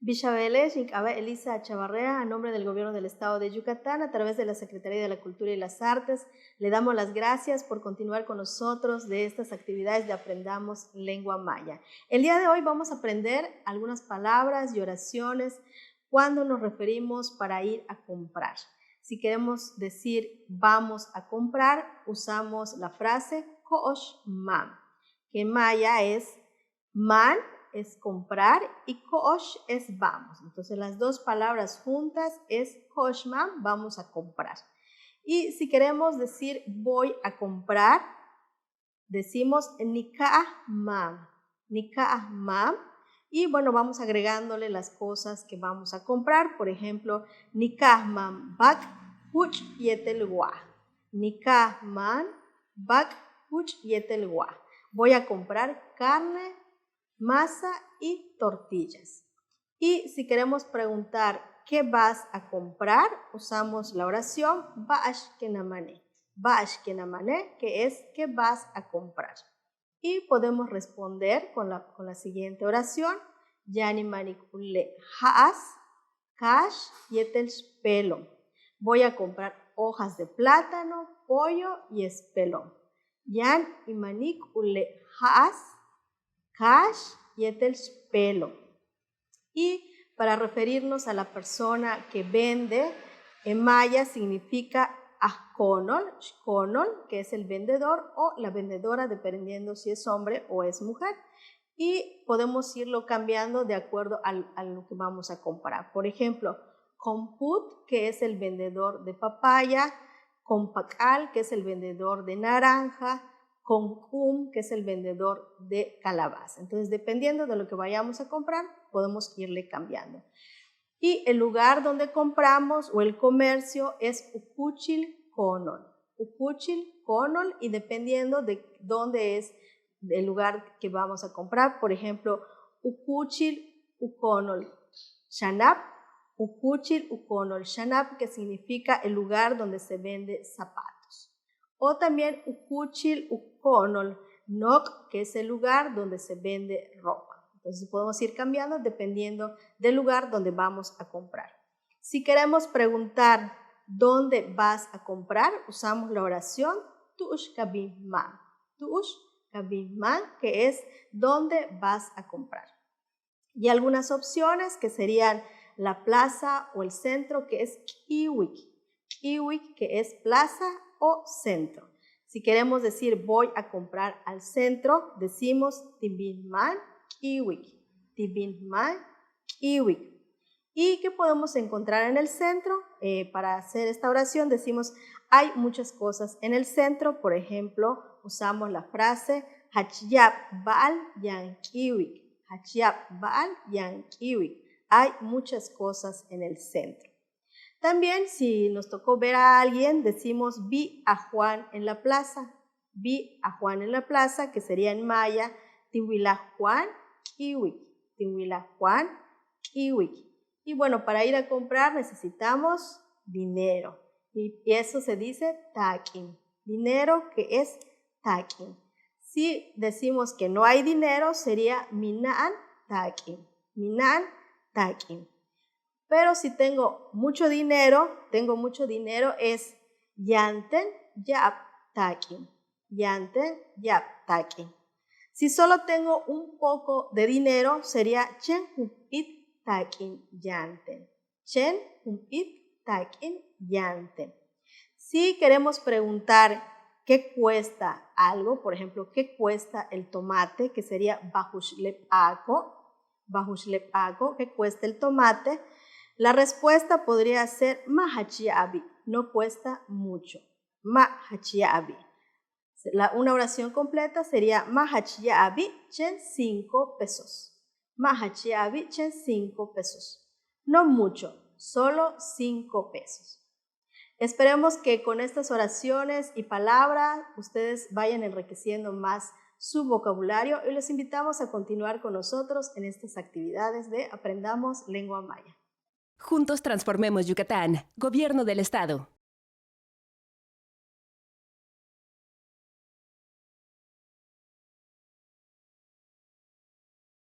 Villavele, Xincaba Elisa Chavarrea, a nombre del Gobierno del Estado de Yucatán, a través de la Secretaría de la Cultura y las Artes, le damos las gracias por continuar con nosotros de estas actividades de Aprendamos Lengua Maya. El día de hoy vamos a aprender algunas palabras y oraciones cuando nos referimos para ir a comprar. Si queremos decir vamos a comprar, usamos la frase Koosh Mam, que en maya es man, es comprar, y koosh es vamos. Entonces las dos palabras juntas es koshman, vamos a comprar. Y si queremos decir voy a comprar, decimos nikah mam, y bueno, vamos agregándole las cosas que vamos a comprar. Por ejemplo, nikah mam bak huch yetelwa, nikah mam bak huch yetelwa. Voy a comprar carne, masa y tortillas. Y si queremos preguntar ¿qué vas a comprar? Usamos la oración Ba'ash kenamane, que es ¿qué vas a comprar? Y podemos responder con la siguiente oración: Yani manikule haas, kash yetel pelo. Voy a comprar hojas de plátano, pollo y espelón. Yan imanik ule haas, kash yetel pelo. Y para referirnos a la persona que vende, en maya significa ahkonol, que es el vendedor o la vendedora, dependiendo si es hombre o es mujer. Y podemos irlo cambiando de acuerdo a lo que vamos a comprar. Por ejemplo, comput, que es el vendedor de papaya, compacal, que es el vendedor de naranja, concum, que es el vendedor de calabaza. Entonces, dependiendo de lo que vayamos a comprar, podemos irle cambiando. Y el lugar donde compramos o el comercio es Ucuchil Conol. Y dependiendo de dónde es el lugar que vamos a comprar, por ejemplo, Ucuchil Uconol Shanap, que significa el lugar donde se vende zapatos. O también Ucuchil Uconol Nok, que es el lugar donde se vende ropa. Entonces podemos ir cambiando dependiendo del lugar donde vamos a comprar. Si queremos preguntar ¿dónde vas a comprar? Usamos la oración Tu'ush kabin man, que es ¿dónde vas a comprar? Y algunas opciones que serían la plaza o el centro, que es kiwik, que es plaza o centro. Si queremos decir voy a comprar al centro, decimos tibinman kiwik. ¿Y qué podemos encontrar en el centro? Para hacer esta oración decimos hay muchas cosas en el centro. Por ejemplo, usamos la frase hachyap baal yan kiwik. Hay muchas cosas en el centro. También si nos tocó ver a alguien, decimos vi a Juan en la plaza. Que sería en maya tihuila Juan kiwik. Y bueno, para ir a comprar necesitamos dinero. Y eso se dice takin. Dinero, que es takin. Si decimos que no hay dinero, sería minan takin. Pero si tengo mucho dinero es yanten yap takin. Si solo tengo un poco de dinero, sería chen it takin yanten. Si queremos preguntar ¿qué cuesta algo? Por ejemplo, ¿qué cuesta el tomate? Que sería bajushlepaco, ¿qué cuesta el tomate? La respuesta podría ser mahachiabi, no cuesta mucho. Mahachiabi. Una oración completa sería mahachiabi chen 5 pesos. Mahachiabi chen 5 pesos. No mucho, solo 5 pesos. Esperemos que con estas oraciones y palabras ustedes vayan enriqueciendo más su vocabulario y los invitamos a continuar con nosotros en estas actividades de Aprendamos Lengua Maya. Juntos transformemos Yucatán. Gobierno del Estado.